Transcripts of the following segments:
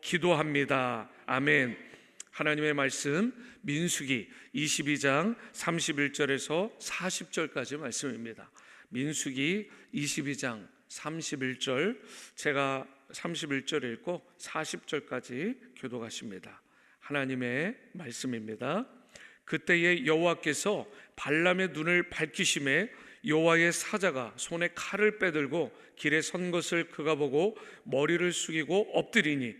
기도합니다. 아멘. 하나님의 말씀 민수기 22장 31절에서 40절까지 말씀입니다. 민수기 22장 31절, 제가 31절 읽고 40절까지 교독하십니다. 하나님의 말씀입니다. 그때에 여호와께서 발람의 눈을 밝히심에 여호와의 사자가 손에 칼을 빼들고 길에 선 것을 그가 보고 머리를 숙이고 엎드리니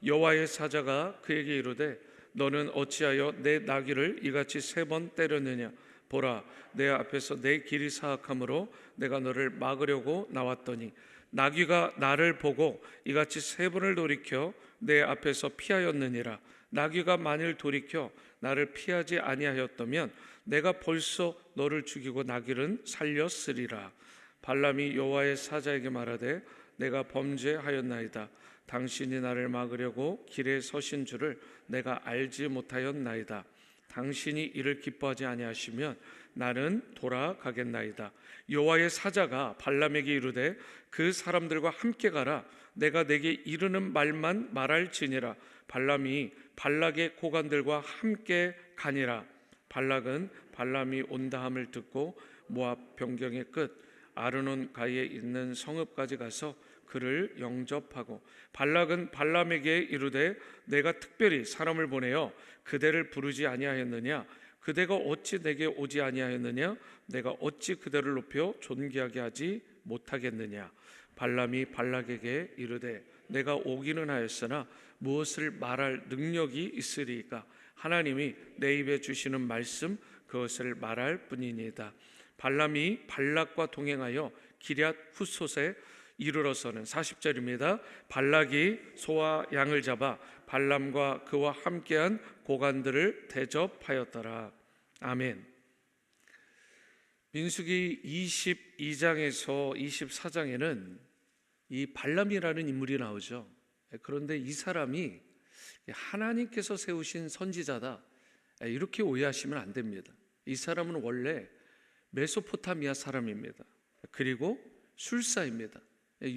여호와의 사자가 그에게 이르되 너는 어찌하여 내 나귀를 이같이 3번 때렸느냐? 보라, 내 앞에서 내 길이 사악함으로 내가 너를 막으려고 나왔더니 나귀가 나를 보고 이같이 3번을 돌이켜 내 앞에서 피하였느니라. 나귀가 만일 돌이켜 나를 피하지 아니하였다면 내가 벌써 너를 죽이고 나귀를 살렸으리라. 발람이 여호와의 사자에게 말하되 내가 범죄하였나이다. 당신이 나를 막으려고 길에 서신 줄을 내가 알지 못하였나이다. 당신이 이를 기뻐하지 아니하시면 나는 돌아가겠나이다. 여호와의 사자가 발람에게 이르되 그 사람들과 함께 가라. 내가 내게 이르는 말만 말할지니라. 발람이 발락의 고관들과 함께 가니라. 발락은 발람이 온다함을 듣고 모압 변경의 끝 아르논 가이에 있는 성읍까지 가서 그를 영접하고 발락은 발람에게 이르되 내가 특별히 사람을 보내어 그대를 부르지 아니하였느냐? 그대가 어찌 내게 오지 아니하였느냐? 내가 어찌 그대를 높여 존귀하게 하지 못하겠느냐? 발람이 발락에게 이르되 내가 오기는 하였으나 무엇을 말할 능력이 있으리까? 하나님이 내 입에 주시는 말씀 그것을 말할 뿐이니이다. 발람이 발락과 동행하여 기럇 후솥에 이르러서는 40절입니다. 발락이 소와 양을 잡아 발람과 그와 함께한 고관들을 대접하였더라. 아멘. 민수기 22장에서 24장에는 이 발람이라는 인물이 나오죠. 그런데 이 사람이 하나님께서 세우신 선지자다, 이렇게 오해하시면 안 됩니다. 이 사람은 원래 메소포타미아 사람입니다. 그리고 술사입니다.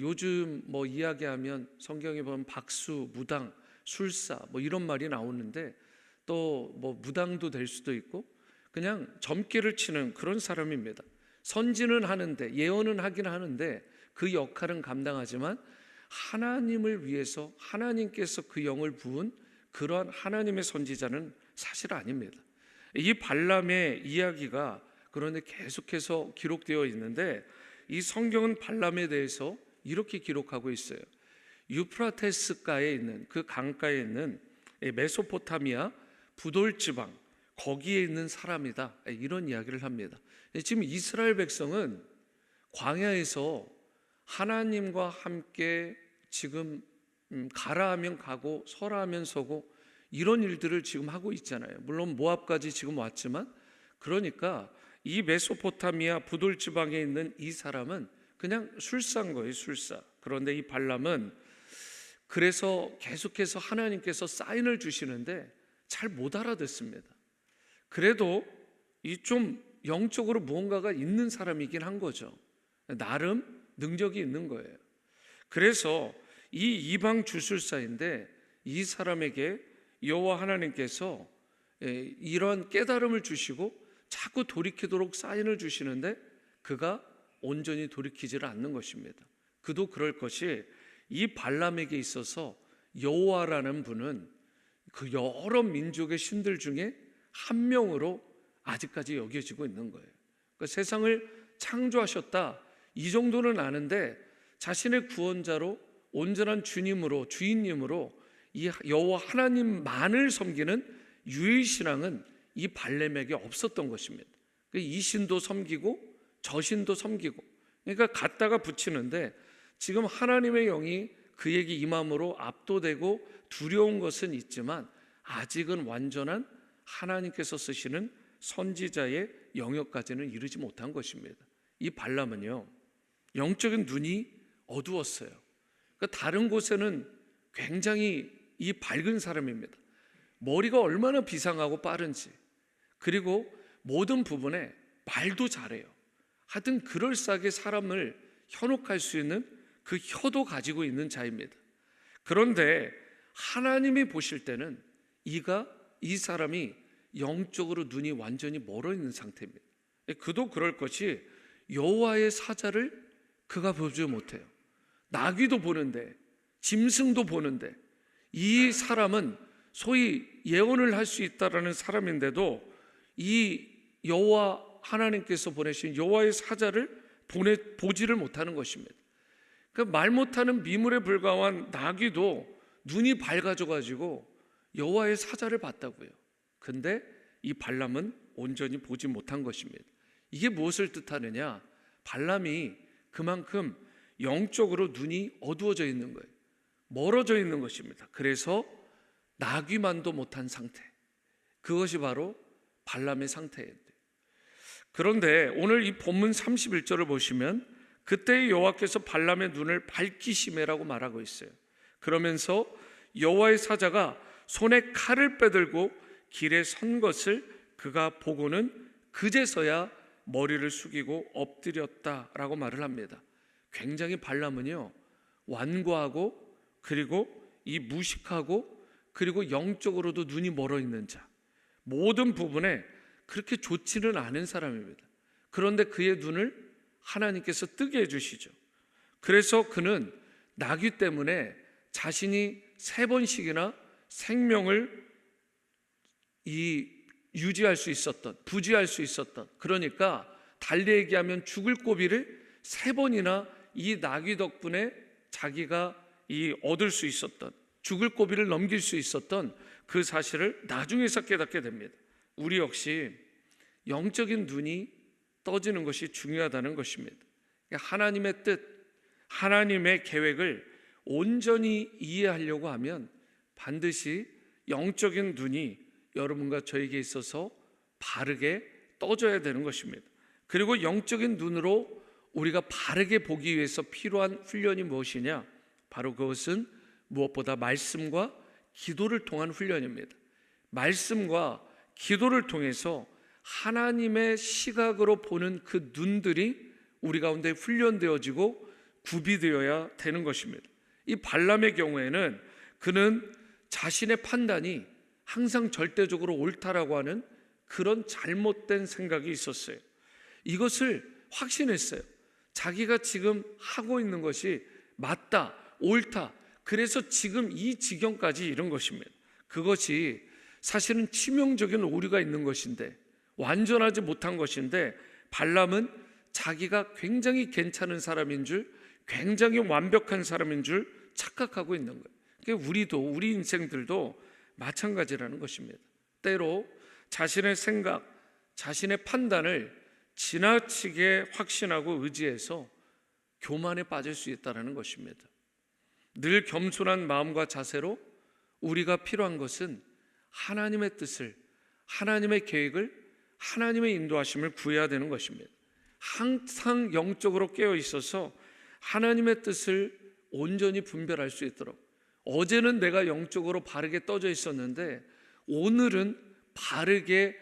요즘 이야기하면 성경에 보면 박수, 무당, 술사 이런 말이 나오는데 또 무당도 될 수도 있고 그냥 점괘를 치는 그런 사람입니다. 선지는 하는데, 예언은 하긴 하는데 그 역할은 감당하지만 하나님을 위해서 하나님께서 그 영을 부은 그러한 하나님의 선지자는 사실 아닙니다. 이 발람의 이야기가 그런데 계속해서 기록되어 있는데 이 성경은 발람에 대해서 이렇게 기록하고 있어요. 유프라테스가에 있는 그 강가에 있는 메소포타미아 부돌 지방 거기에 있는 사람이다, 이런 이야기를 합니다. 지금 이스라엘 백성은 광야에서 하나님과 함께 지금 가라 하면 가고 서라 하면 서고 이런 일들을 지금 하고 있잖아요. 물론 모압까지 지금 왔지만, 그러니까 이 메소포타미아 부돌 지방에 있는 이 사람은 그냥 술사인 거예요, 술사. 그런데 이 발람은 그래서 계속해서 하나님께서 사인을 주시는데 잘 못 알아듣습니다. 그래도 이 좀 영적으로 무언가가 있는 사람이긴 한 거죠. 나름 능력이 있는 거예요. 그래서 이 이방 주술사인데 이 사람에게 여호와 하나님께서 이런 깨달음을 주시고 자꾸 돌이키도록 사인을 주시는데 그가 온전히 돌이키지를 않는 것입니다. 그도 그럴 것이 이 발람에게 있어서 여호와라는 분은 그 여러 민족의 신들 중에 한 명으로 아직까지 여겨지고 있는 거예요. 그러니까 세상을 창조하셨다, 이 정도는 아는데 자신의 구원자로 온전한 주님으로, 주인님으로 이 여호와 하나님만을 섬기는 유일신앙은 이 발람에게 없었던 것입니다. 이 신도 섬기고 저 신도 섬기고, 그러니까 갖다가 붙이는데 지금 하나님의 영이 그에게 임함으로 압도되고 두려운 것은 있지만 아직은 완전한 하나님께서 쓰시는 선지자의 영역까지는 이르지 못한 것입니다. 이 발람은요, 영적인 눈이 어두웠어요. 그러니까 다른 곳에는 굉장히 이 밝은 사람입니다. 머리가 얼마나 비상하고 빠른지, 그리고 모든 부분에 말도 잘해요. 하여튼 그럴싸하게 사람을 현혹할 수 있는 그 혀도 가지고 있는 자입니다. 그런데 하나님이 보실 때는 이 사람이 영적으로 눈이 완전히 멀어 있는 상태입니다. 그도 그럴 것이 여호와의 사자를 그가 보지 못해요. 나귀도 보는데, 짐승도 보는데, 이 사람은 소위 예언을 할 수 있다라는 사람인데도 이 여호와 하나님께서 보내신 여호와의 사자를 보지를 못하는 것입니다. 그 말 못하는 미물에 불과한 나귀도 눈이 밝아져 가지고 여호와의 사자를 봤다고요. 근데 이 발람은 온전히 보지 못한 것입니다. 이게 무엇을 뜻하느냐? 발람이 그만큼 영적으로 눈이 어두워져 있는 거예요. 멀어져 있는 것입니다. 그래서 나귀만도 못한 상태, 그것이 바로 발람의 상태예요. 그런데 오늘 이 본문 31절을 보시면 그때 여호와께서 발람의 눈을 밝히시매라고 말하고 있어요. 그러면서 여호와의 사자가 손에 칼을 빼들고 길에 선 것을 그가 보고는 그제서야 머리를 숙이고 엎드렸다라고 말을 합니다. 굉장히 발람은요, 완고하고 그리고 이 무식하고 그리고 영적으로도 눈이 멀어 있는 자, 모든 부분에 그렇게 좋지는 않은 사람입니다. 그런데 그의 눈을 하나님께서 뜨게 해주시죠. 그래서 그는 나귀 때문에 자신이 3번씩이나 생명을 유지할 수 있었던, 부지할 수 있었던, 그러니까 달리 얘기하면 죽을 고비를 3번이나 이 나귀 덕분에 자기가 얻을 수 있었던, 죽을 고비를 넘길 수 있었던 그 사실을 나중에서 깨닫게 됩니다. 우리 역시 영적인 눈이 떠지는 것이 중요하다는 것입니다. 하나님의 뜻, 하나님의 계획을 온전히 이해하려고 하면 반드시 영적인 눈이 여러분과 저에게 있어서 바르게 떠져야 되는 것입니다. 그리고 영적인 눈으로 우리가 바르게 보기 위해서 필요한 훈련이 무엇이냐? 바로 그것은 무엇보다 말씀과 기도를 통한 훈련입니다. 말씀과 기도를 통해서 하나님의 시각으로 보는 그 눈들이 우리 가운데 훈련되어지고 구비되어야 되는 것입니다. 이 발람의 경우에는 그는 자신의 판단이 항상 절대적으로 옳다라고 하는 그런 잘못된 생각이 있었어요. 이것을 확신했어요. 자기가 지금 하고 있는 것이 맞다, 옳다. 그래서 지금 이 지경까지 이른 것입니다. 그것이 사실은 치명적인 오류가 있는 것인데, 완전하지 못한 것인데, 발람은 자기가 굉장히 괜찮은 사람인 줄, 굉장히 완벽한 사람인 줄 착각하고 있는 거예요. 그러니까 우리 인생들도 마찬가지라는 것입니다. 때로 자신의 생각, 자신의 판단을 지나치게 확신하고 의지해서 교만에 빠질 수 있다는 것입니다. 늘 겸손한 마음과 자세로 우리가 필요한 것은 하나님의 뜻을, 하나님의 계획을, 하나님의 인도하심을 구해야 되는 것입니다. 항상 영적으로 깨어 있어서 하나님의 뜻을 온전히 분별할 수 있도록, 어제는 내가 영적으로 바르게 떠져 있었는데 오늘은 바르게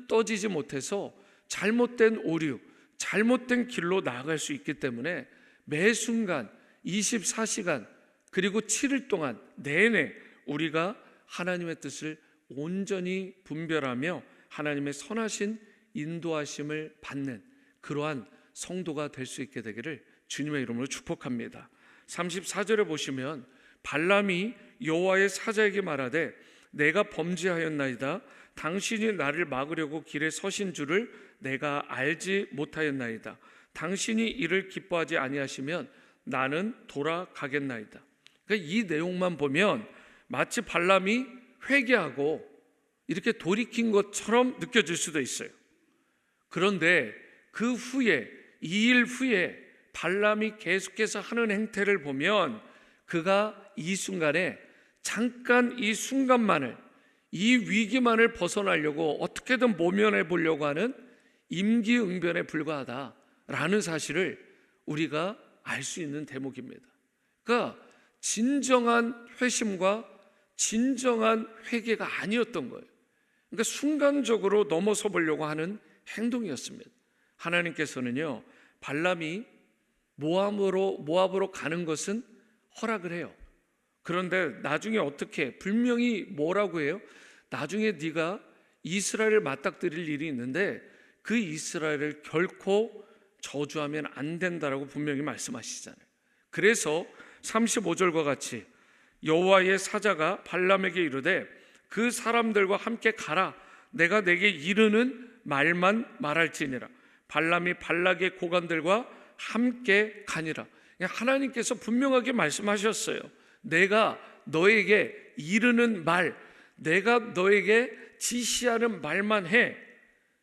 떠지지 못해서 잘못된 오류, 잘못된 길로 나아갈 수 있기 때문에 매 순간 24시간 그리고 7일 동안 내내 우리가 하나님의 뜻을 온전히 분별하며 하나님의 선하신 인도하심을 받는 그러한 성도가 될 수 있게 되기를 주님의 이름으로 축복합니다. 34절에 보시면 발람이 여호와의 사자에게 말하되 내가 범죄하였나이다. 당신이 나를 막으려고 길에 서신 줄을 내가 알지 못하였나이다. 당신이 이를 기뻐하지 아니하시면 나는 돌아가겠나이다. 그러니까 이 내용만 보면 마치 발람이 회개하고 이렇게 돌이킨 것처럼 느껴질 수도 있어요. 그런데 그 후에, 2일 후에 발람이 계속해서 하는 행태를 보면 그가 이 순간에 잠깐 이 순간만을, 이 위기만을 벗어나려고 어떻게든 모면해 보려고 하는 임기응변에 불과하다라는 사실을 우리가 알 수 있는 대목입니다. 그러니까 진정한 회심과 진정한 회개가 아니었던 거예요. 그러니까 순간적으로 넘어서 보려고 하는 행동이었습니다. 하나님께서는요, 발람이 모압으로 가는 것은 허락을 해요. 그런데 나중에 어떻게 분명히 뭐라고 해요? 나중에 네가 이스라엘을 맞닥뜨릴 일이 있는데 그 이스라엘을 결코 저주하면 안 된다라고 분명히 말씀하시잖아요. 그래서 35절과 같이 여호와의 사자가 발람에게 이르되 그 사람들과 함께 가라. 내가 내게 이르는 말만 말할지니라. 발람이 발락의 고관들과 함께 가니라. 하나님께서 분명하게 말씀하셨어요. 내가 너에게 이르는 말, 내가 너에게 지시하는 말만 해.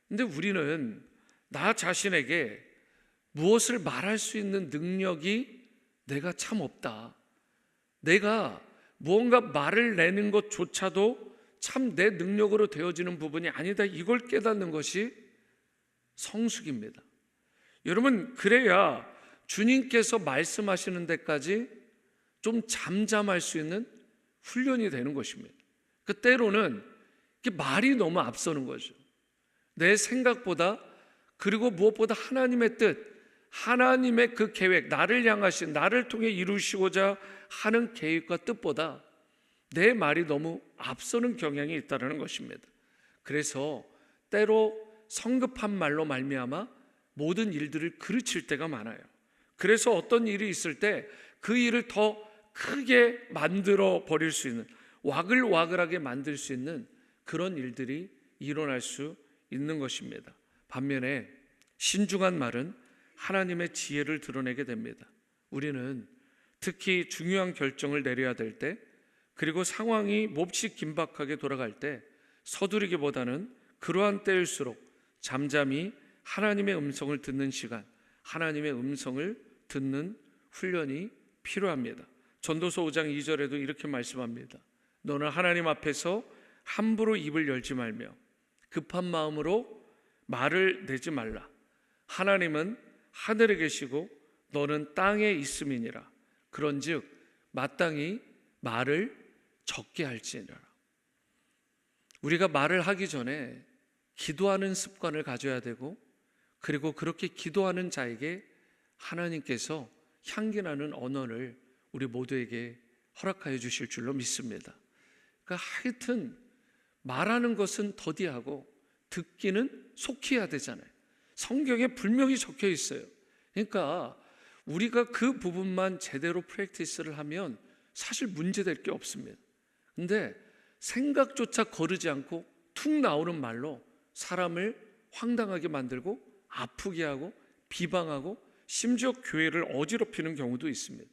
근데 우리는 나 자신에게 무엇을 말할 수 있는 능력이 내가 참 없다. 내가 무언가 말을 내는 것조차도 참 내 능력으로 되어지는 부분이 아니다. 이걸 깨닫는 것이 성숙입니다. 여러분, 그래야 주님께서 말씀하시는 데까지 좀 잠잠할 수 있는 훈련이 되는 것입니다. 그 때로는 말이 너무 앞서는 거죠. 내 생각보다, 그리고 무엇보다 하나님의 뜻, 하나님의 그 계획, 나를 향하신, 나를 통해 이루시고자 하는 계획과 뜻보다 내 말이 너무 앞서는 경향이 있다는 것입니다. 그래서 때로 성급한 말로 말미암아 모든 일들을 그르칠 때가 많아요. 그래서 어떤 일이 있을 때 그 일을 더 크게 만들어 버릴 수 있는, 와글와글하게 만들 수 있는 그런 일들이 일어날 수 있는 것입니다. 반면에 신중한 말은 하나님의 지혜를 드러내게 됩니다. 우리는 특히 중요한 결정을 내려야 될 때, 그리고 상황이 몹시 긴박하게 돌아갈 때 서두르기보다는 그러한 때일수록 잠잠히 하나님의 음성을 듣는 시간, 하나님의 음성을 듣는 훈련이 필요합니다. 전도서 5장 2절에도 이렇게 말씀합니다. 너는 하나님 앞에서 함부로 입을 열지 말며 급한 마음으로 말을 내지 말라. 하나님은 하늘에 계시고 너는 땅에 있음이니라. 그런즉 마땅히 말을 적게 할지니라. 우리가 말을 하기 전에 기도하는 습관을 가져야 되고, 그리고 그렇게 기도하는 자에게 하나님께서 향기나는 언어를 우리 모두에게 허락하여 주실 줄로 믿습니다. 그러니까 하여튼 말하는 것은 더디하고 듣기는 속히 해야 되잖아요. 성경에 분명히 적혀 있어요. 그러니까 우리가 그 부분만 제대로 프랙티스를 하면 사실 문제될 게 없습니다. 근데 생각조차 거르지 않고 툭 나오는 말로 사람을 황당하게 만들고 아프게 하고 비방하고 심지어 교회를 어지럽히는 경우도 있습니다.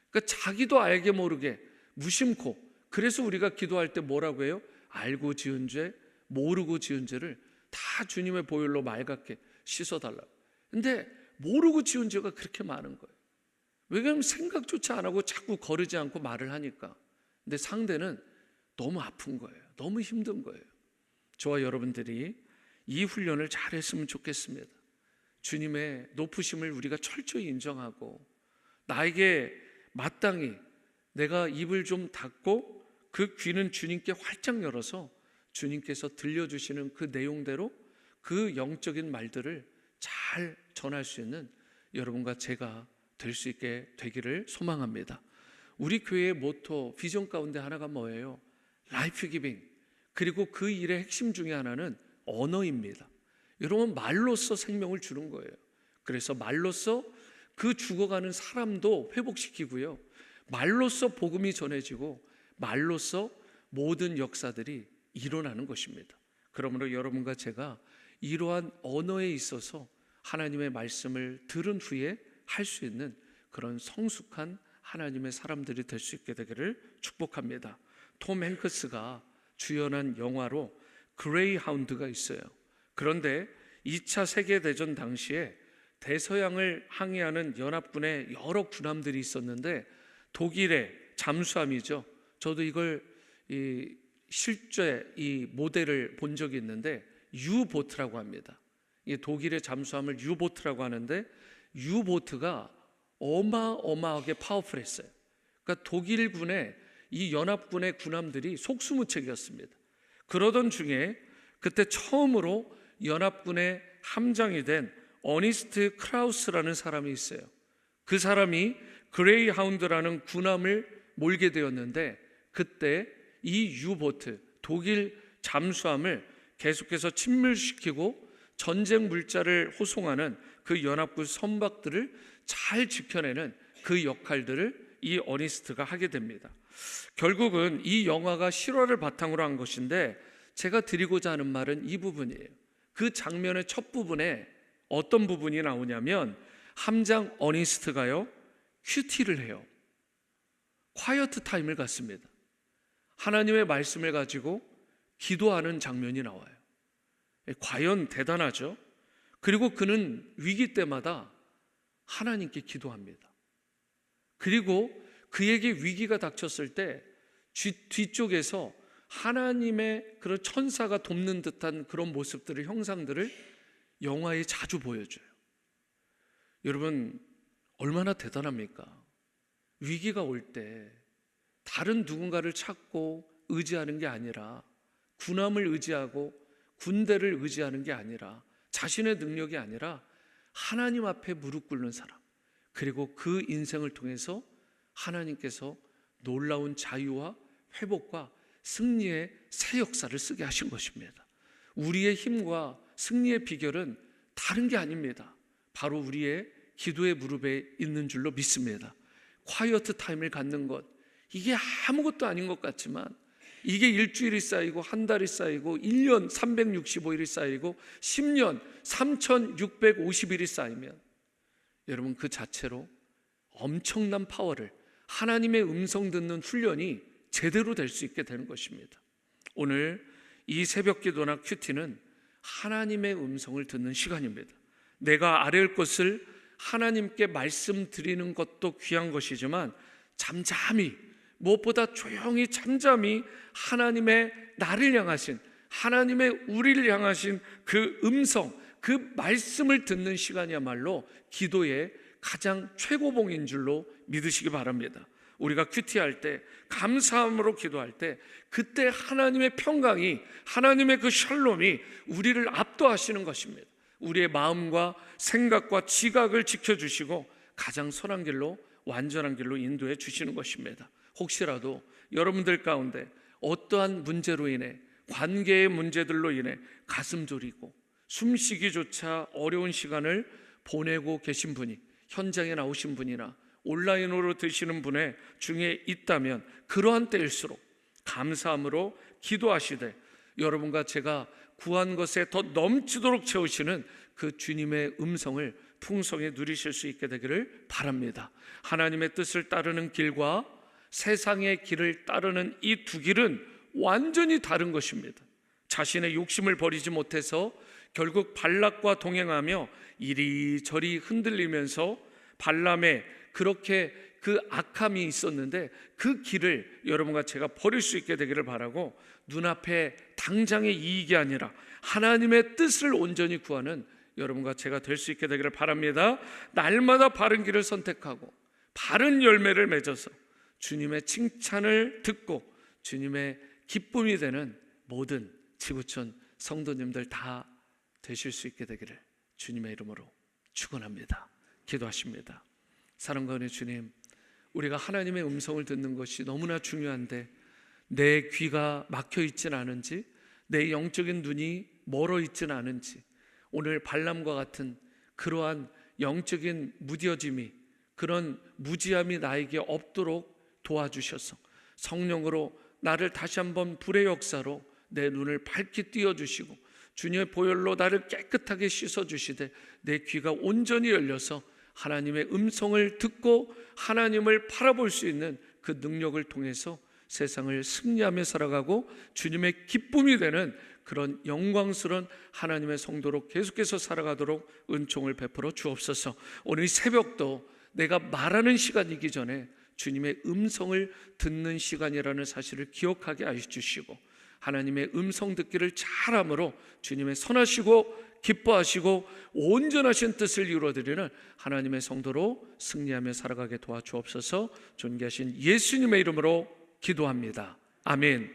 그러니까 자기도 알게 모르게 무심코, 그래서 우리가 기도할 때 뭐라고 해요? 알고 지은 죄, 모르고 지은 죄를 다 주님의 보혈로 맑게 씻어달라고. 근데 모르고 지은 죄가 그렇게 많은 거예요. 왜냐하면 생각조차 안 하고 자꾸 거르지 않고 말을 하니까. 근데 상대는 너무 아픈 거예요. 너무 힘든 거예요. 저와 여러분들이 이 훈련을 잘 했으면 좋겠습니다. 주님의 높으심을 우리가 철저히 인정하고, 나에게 마땅히 내가 입을 좀 닫고 그 귀는 주님께 활짝 열어서 주님께서 들려주시는 그 내용대로 그 영적인 말들을 잘 전할 수 있는 여러분과 제가 될 수 있게 되기를 소망합니다. 우리 교회의 모토, 비전 가운데 하나가 뭐예요? 라이프 기빙. 그리고 그 일의 핵심 중에 하나는 언어입니다. 여러분, 말로써 생명을 주는 거예요. 그래서 말로써 그 죽어가는 사람도 회복시키고요, 말로써 복음이 전해지고 말로써 모든 역사들이 일어나는 것입니다. 그러므로 여러분과 제가 이러한 언어에 있어서 하나님의 말씀을 들은 후에 할 수 있는 그런 성숙한 하나님의 사람들이 될 수 있게 되기를 축복합니다. 톰 행크스가 주연한 영화로 그레이하운드가 있어요. 그런데 2차 세계대전 당시에 대서양을 항해하는 연합군의 여러 군함들이 있었는데 독일의 잠수함이죠. 저도 이걸 실제 이 모델을 본 적이 있는데 유보트라고 합니다. 이 독일의 잠수함을 유보트라고 하는데 유보트가 어마어마하게 파워풀했어요. 그러니까 독일군의 이 연합군의 군함들이 속수무책이었습니다. 그러던 중에 그때 처음으로 연합군의 함장이 된 어니스트 크라우스라는 사람이 있어요. 그 사람이 그레이하운드라는 군함을 몰게 되었는데, 그때 이 유보트, 독일 잠수함을 계속해서 침몰시키고 전쟁 물자를 호송하는 그 연합군 선박들을 잘 지켜내는 그 역할들을 이 어니스트가 하게 됩니다. 결국은 이 영화가 실화를 바탕으로 한 것인데, 제가 드리고자 하는 말은 이 부분이에요. 그 장면의 첫 부분에 어떤 부분이 나오냐면, 함장 어니스트가요, 큐티를 해요. 콰이어트 타임을 갖습니다. 하나님의 말씀을 가지고 기도하는 장면이 나와요. 과연 대단하죠? 그리고 그는 위기 때마다 하나님께 기도합니다. 그리고 그에게 위기가 닥쳤을 때 뒤쪽에서 하나님의 그런 천사가 돕는 듯한 그런 모습들을, 형상들을 영화에 자주 보여줘요. 여러분, 얼마나 대단합니까? 위기가 올 때 다른 누군가를 찾고 의지하는 게 아니라, 군함을 의지하고 군대를 의지하는 게 아니라, 자신의 능력이 아니라 하나님 앞에 무릎 꿇는 사람, 그리고 그 인생을 통해서 하나님께서 놀라운 자유와 회복과 승리의 새 역사를 쓰게 하신 것입니다. 우리의 힘과 승리의 비결은 다른 게 아닙니다. 바로 우리의 기도의 무릎에 있는 줄로 믿습니다. 콰이어트 타임을 갖는 것, 이게 아무것도 아닌 것 같지만, 이게 일주일이 쌓이고 한 달이 쌓이고 1년 365일이 쌓이고 10년 3650일이 쌓이면, 여러분, 그 자체로 엄청난 파워를, 하나님의 음성 듣는 훈련이 제대로 될 수 있게 되는 것입니다. 오늘 이 새벽 기도나 큐티는 하나님의 음성을 듣는 시간입니다. 내가 아뢰을 것을 하나님께 말씀드리는 것도 귀한 것이지만, 잠잠히, 무엇보다 조용히 잠잠히 하나님의 나를 향하신, 하나님의 우리를 향하신 그 음성, 그 말씀을 듣는 시간이야말로 기도의 가장 최고봉인 줄로 믿으시기 바랍니다. 우리가 큐티할 때, 감사함으로 기도할 때, 그때 하나님의 평강이, 하나님의 그 샬롬이 우리를 압도하시는 것입니다. 우리의 마음과 생각과 지각을 지켜주시고 가장 선한 길로, 완전한 길로 인도해 주시는 것입니다. 혹시라도 여러분들 가운데 어떠한 문제로 인해, 관계의 문제들로 인해 가슴 졸이고 숨쉬기조차 어려운 시간을 보내고 계신 분이, 현장에 나오신 분이나 온라인으로 드시는 분의 중에 있다면, 그러한 때일수록 감사함으로 기도하시되, 여러분과 제가 구한 것에 더 넘치도록 채우시는 그 주님의 음성을 풍성히 누리실 수 있게 되기를 바랍니다. 하나님의 뜻을 따르는 길과 세상의 길을 따르는 이 두 길은 완전히 다른 것입니다. 자신의 욕심을 버리지 못해서 결국 발락과 동행하며 이리저리 흔들리면서, 발람의 그렇게 그 악함이 있었는데 그 길을 여러분과 제가 버릴 수 있게 되기를 바라고, 눈앞에 당장의 이익이 아니라 하나님의 뜻을 온전히 구하는 여러분과 제가 될 수 있게 되기를 바랍니다. 날마다 바른 길을 선택하고 바른 열매를 맺어서 주님의 칭찬을 듣고 주님의 기쁨이 되는 모든 지구촌 성도님들 다 되실 수 있게 되기를 주님의 이름으로 축원합니다. 기도하십니다. 사랑과 은혜 주님, 우리가 하나님의 음성을 듣는 것이 너무나 중요한데 내 귀가 막혀 있진 않은지, 내 영적인 눈이 멀어 있진 않은지, 오늘 발람과 같은 그러한 영적인 무뎌짐이, 그런 무지함이 나에게 없도록 도와주셔서 성령으로 나를 다시 한번 불의 역사로 내 눈을 밝히 띄워주시고 주님의 보혈로 나를 깨끗하게 씻어주시되 내 귀가 온전히 열려서 하나님의 음성을 듣고 하나님을 바라볼 수 있는 그 능력을 통해서 세상을 승리하며 살아가고 주님의 기쁨이 되는 그런 영광스러운 하나님의 성도로 계속해서 살아가도록 은총을 베풀어 주옵소서. 오늘 이 새벽도 내가 말하는 시간이기 전에 주님의 음성을 듣는 시간이라는 사실을 기억하게 하여 주시고, 하나님의 음성 듣기를 잘함으로 주님의 선하시고 기뻐하시고 온전하신 뜻을 이루어드리는 하나님의 성도로 승리하며 살아가게 도와주옵소서. 존귀하신 예수님의 이름으로 기도합니다. 아멘.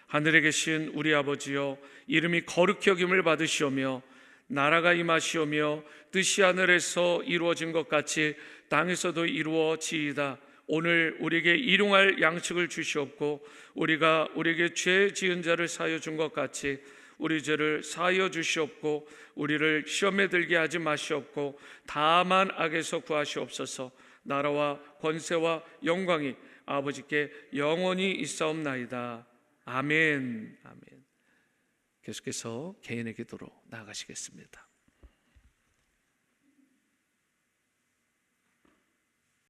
하늘에 계신 우리 아버지여, 이름이 거룩히 여김을 받으시오며 나라가 임하시오며 뜻이 하늘에서 이루어진 것 같이 땅에서도 이루어지이다. 오늘 우리에게 일용할 양식을 주시옵고 우리가 우리에게 죄 지은 자를 사하여 준 것 같이 우리 죄를 사하여 주시옵고 우리를 시험에 들게 하지 마시옵고 다만 악에서 구하시옵소서. 나라와 권세와 영광이 아버지께 영원히 있사옵나이다. 아멘. 아멘. 계속해서 개인의 기도로 나아가시겠습니다.